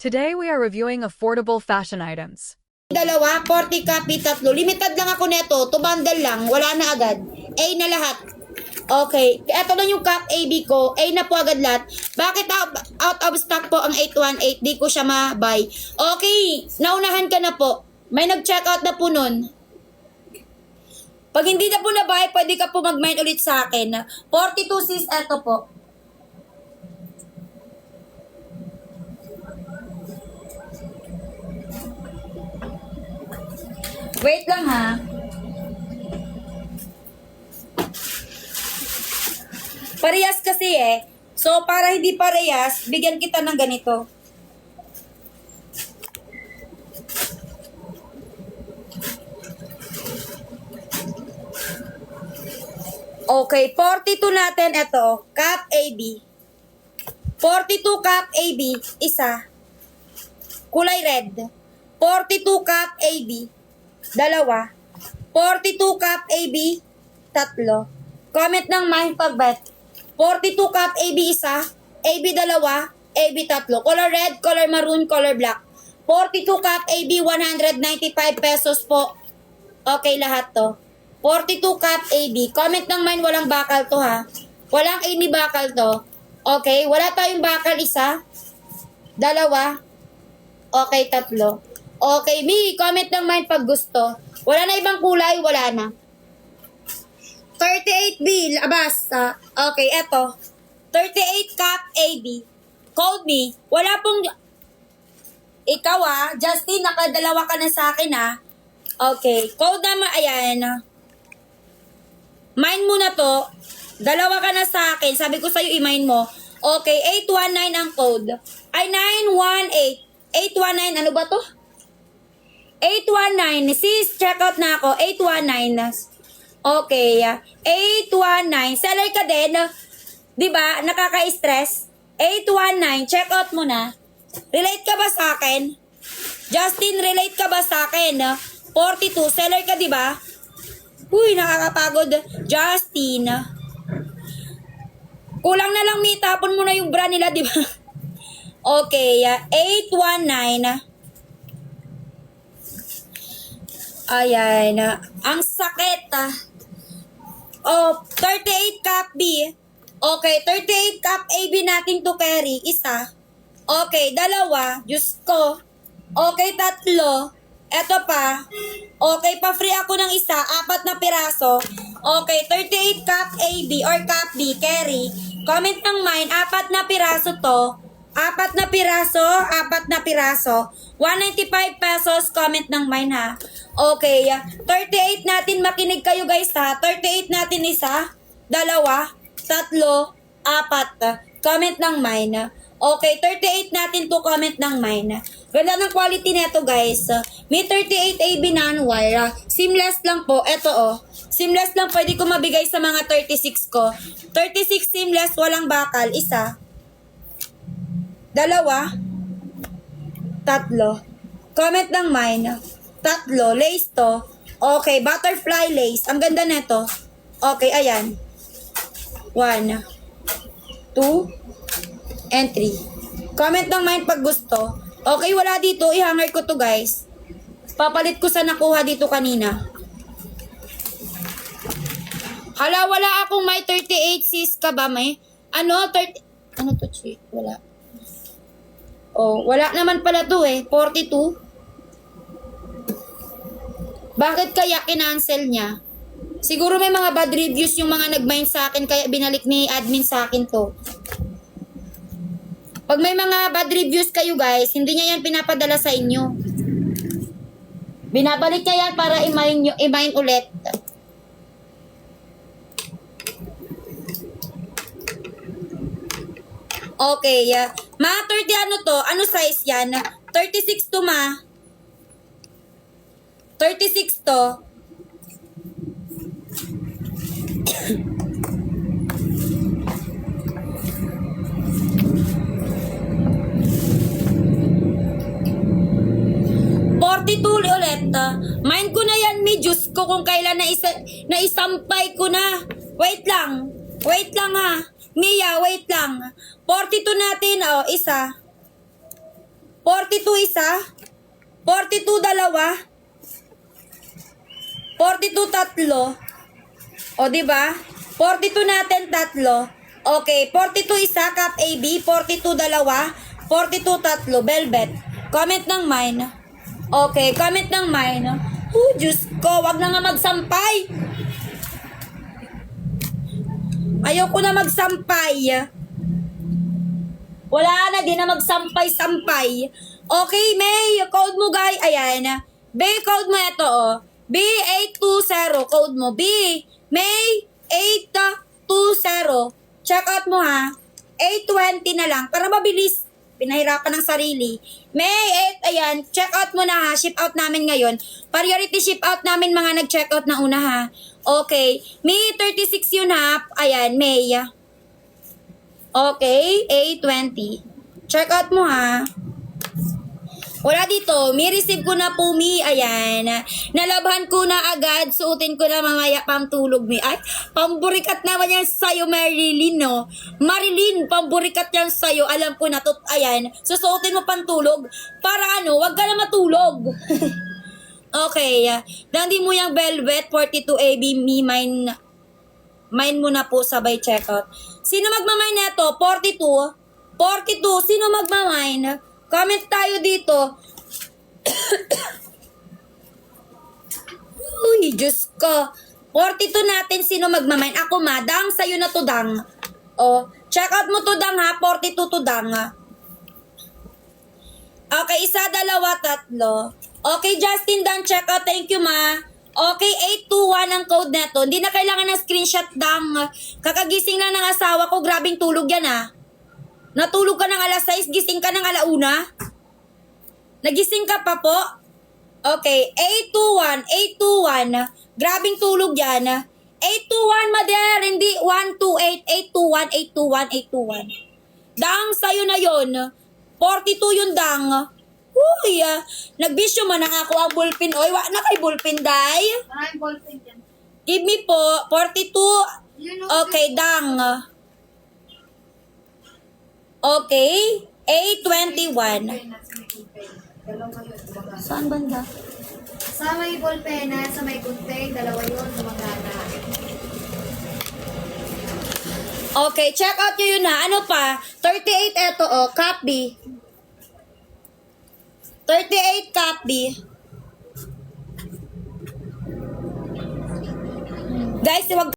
Today we are reviewing affordable fashion items. Dalawa, 40 copy, tatlo. Limited lang ako neto. To bundle lang. Wala na agad. A na lahat. Okay. Ito na yung cup AB ko. A na po agad lahat. Bakit out of stock po ang 818? Di ko siya ma-buy. Okay. Naunahan ka na po. May nag-check out na po nun. Pag hindi na po na-buy, pwede ka po mag-mine ulit sa akin. 42 sis, eto po. Wait lang ha. Parehas kasi eh. So, para hindi parehas, bigyan kita ng ganito. Okay, 42 natin ito. Cap AB. 42 cap AB, isa. Kulay red. 42 cap AB. Dalawa. 42 cup AB, tatlo. Comment ng mind pagbet. 42 cup AB isa, AB dalawa, AB tatlo. Color red, color maroon, color black. 42 cup AB, 195 pesos po. Okay lahat to. 42 cup AB. Comment ng mind walang bakal to ha. Walang any bakal to. Okay, wala tayong bakal isa. Dalawa. Okay, tatlo. Okay, Mi, comment ng mind pag gusto. Wala na ibang kulay, wala na. 38B, labas. Okay, eto. 38 cup AB. Code me. Wala pong... Ikaw Justin, nakadalawa ka na sa akin Okay, code naman, ayan. Mine mo na to. Dalawa ka na sa akin. Sabi ko sa'yo, i-mine mo. Okay, 819 ang code. Ay, 918. 819, ano ba to? 819. Sis, check out na ako. 819. Okay. 819. Seller ka din. Diba? Nakaka-stress. 819. Check out mo na. Relate ka ba sa akin? Justin, relate ka ba sa akin? 42. Seller ka, diba? Uy, nakakapagod. Justin. Kulang na lang, Mi. Tapon mo na yung bra nila, diba? Okay. 819. Ayan. Ang sakit. 38 cup B. Okay, 38 cup AB natin to carry. Isa. Okay, dalawa. Diyos ko. Okay, tatlo. Eto pa. Okay, pa-free ako ng isa. 4 na piraso. Okay, 38 cup AB or cup B carry. Comment ng mine. 4 na piraso to. 4 na piraso. 4 na piraso. 195 pesos. Comment ng mine ha. Okay, 38 natin, makinig kayo guys ha. 38 natin isa, dalawa, tatlo, 4. Comment ng mine. Okay, 38 natin to, comment ng mine. Ganda ng quality nito guys. May 38 AB non-wire. Seamless lang po. Ito Seamless lang, pwede ko mabigay sa mga 36 ko. 36 seamless, walang bakal. Isa, dalawa, tatlo. Comment ng mine. Tatlo, lace to. Okay, butterfly lace. Ang ganda nito. Okay, ayan. 1, 2, and 3. Comment ng mine pag gusto. Okay, wala dito. I-hanger ko to guys. Papalit ko sa nakuha dito kanina. Hala, wala akong may 38 sis ka ba may? Ano? 30... Ano to, chick? Wala. Wala naman pala to 42. Bakit kaya kinancel niya? Siguro may mga bad reviews yung mga nag-mine sa akin kaya binalik ni admin sa akin to. Pag may mga bad reviews kayo guys, hindi niya yan pinapadala sa inyo. Binabalik niya yan para i-mine ulit. Okay. Ma, 30 ano to? Ano size yan? 36 to ma. 36 to. ulit. Mind ko na yan, mi. Diyos ko kung kailan naisampay ko na. Wait lang. Wait lang ha. Mia, wait lang. 42 natin. Isa. 42 isa. 42 dalawa. 42 tatlo. O, diba? 42 natin tatlo. Okay, 42 isa, cup AB. 42 dalawa. 42 tatlo, velvet. Comment ng mine. Okay, comment ng mine. Diyos ko, wag na nga magsampay. Ayoko na magsampay. Wala na, di na magsampay-sampay. Okay, May, code mo guys. Ayan. May, code mo ito, oh. B820, code mo. B, May, 820. Check out mo ha. 820 na lang, para mabilis. Pinahirapan ng sarili. May 8, ayan, check out mo na ha. Ship out namin ngayon. Priority ship out namin mga nag-check out na una ha. Okay. May 36 yun ha. Ayan, May. Okay, A20. Check out mo ha. Wala dito. May receive ko na po, Mi. Ayan. Nalabhan ko na agad. Suotin ko na mamaya pang tulog, Mi. Ay, pamburikat naman yan sa'yo, Marilyn, no? Marilyn, pamburikat yan sa'yo. Alam ko na to. Ayan. Susuotin mo pang tulog. Para ano, wag ka na matulog. Okay. Dandi mo yung Velvet, 42AB, Mi, mine mo na po sabay checkout. Sino magmamine neto? 42. 42. Sino magmamine? Comment tayo dito. Uy, Diyos ko. 42 natin. Sino magmamine? Ako, ma. Dang, sa'yo na to, Dang. O, check out mo to, Dang, ha? 42 to, Dang, ha? Okay, isa, dalawa, tatlo. Okay, Justin, Dang, check out. Thank you, ma. Okay, 821 ang code neto. Hindi na kailangan ng screenshot, Dang. Kakagising lang ng asawa ko. Grabing tulog yan, ha? Natulog ka ng alas 6, gising ka ng alauna? Nagising ka pa po? Okay, 821. Grabing tulog yan. 821, Mader, hindi 128, 821. Dang, sa'yo na yon. 42 yun, Dang. Uy, nagbisyo man na ako ang ballpen. Oy, wak na kay ballpen, day. Maraming ballpen dyan. Give me po, 42. Okay, Dang. Okay, A21. Dalawa yun, gumagana. Saan banda? Sa may ballpen na, sa may gunting, dalawa yun, gumagana. Okay, check out nyo yun ha. Ano pa? 38 eto oh, copy. 38 copy. Guys, wag